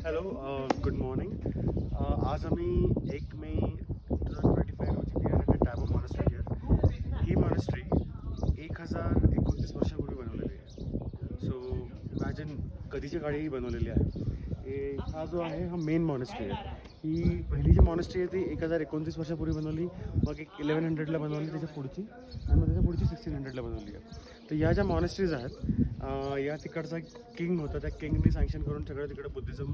Hello good morning. आज आम्ही 1 May 2025 रोजी we are Tabo monastery here. ही मॉनेस्ट्री 1029 वर्षापूर्वी बनवलेली आहे. सो इमॅजिन कधीच्या काळी बनवलेली आहे. हा जो आहे हा मेन मॉनेस्ट्री आहे. ही पहिली जी मॉनेस्ट्री आहे ती 1029 वर्षापूर्वी बनवली, मग एक 1100ला बनवली त्याच्या पुढची, आणि मग त्याच्या पुढची 1600ला बनवली आहे. तर या ज्या मॉनेस्ट्रीज आहेत या तिकडचा किंग होता, त्या किंगने सँक्शन करून सगळं तिकडे बुद्धिझम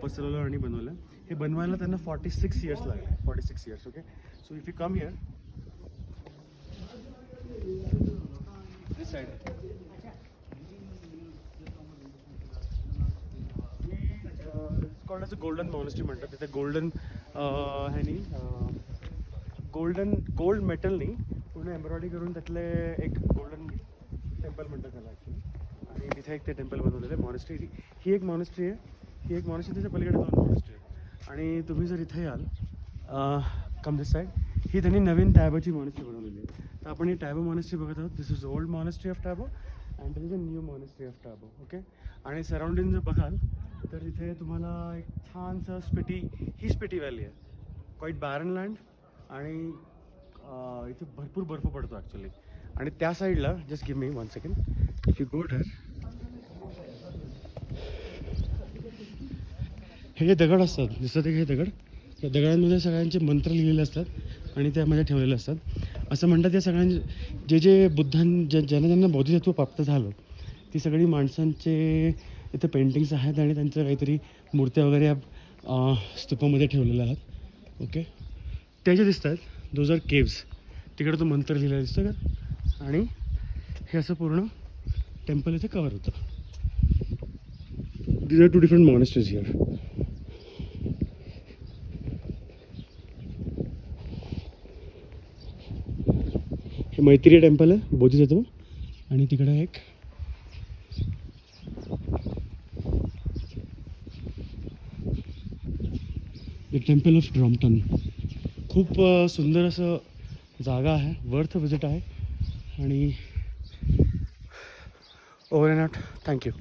पसरवलं आणि बनवलं. हे बनवायला त्यांना 46 इयर्स लागले. 46 years. Okay. So if you come here this side, called as a golden monastery म्हणतात. तिथे गोल्डन ह्यानी गोल्ड मेटलनी पूर्ण एम्ब्रॉयडरी करून त्यातले एक गोल्डन टेम्पल म्हणतात त्याला ॲक्च्युली. आणि तिथे एक ते टेम्पल बनवलेलं आहे. मॉनेस्ट्री ही एक मॉनेस्ट्री आहे. ही एक मॉनेस्ट्री, त्याच्या पलीकडे 2 मॉनेस्ट्री आहे. आणि तुम्ही जर इथे याल कम दिस साईड, ही त्यांनी नवीन टॅबोची मॉनेस्ट्री बनवलेली आहे. तर आपण ही टॅबो मॉनेस्ट्री बघत आहोत. This is old monastery of Tabo and this is a new monastery of Tabo. Okay. आणि सराउंडिंग जर बघाल तर इथे तुम्हाला एक छानसं ही स्पिटी व्हॅली आहे. क्वाईट बॅरन लँड, आणि इथे भरपूर बर्फ पडतो ॲक्च्युली. आणि त्या साईडला just give me 1 second, if you go here, हे जे दगड असतात दिसतात, हे दगड, त्या दगडांमध्ये सगळ्यांचे मंत्र लिहिलेले असतात आणि त्यामध्ये ठेवलेले असतात. असं म्हणतात या सगळ्यांचे जे ज्यांना बौद्धिसत्व प्राप्त झालं, ती सगळी माणसांचे इथे पेंटिंग्स आहेत आणि त्यांचं काहीतरी मूर्त्या वगैरे या स्तूपामध्ये ठेवलेल्या आहेत. ओके. ते जे दिसत आहेत दोज आर केव्स. तिकडे तो मंत्र लिहिलेला दिसतो का, आणि हे असं पूर्ण टेम्पल इथे कवर होतं. These are 2 different monasteries here. हे मैत्रीय टेम्पल आहे बोधिसत्व, आणि तिकडे एक टेम्पल ऑफ ब्रॉम्प्टन. खूप सुंदर असं जागा आहे, वर्थ विजिट आहे. आणि ओव्हर अँड आउट. थँक्यू.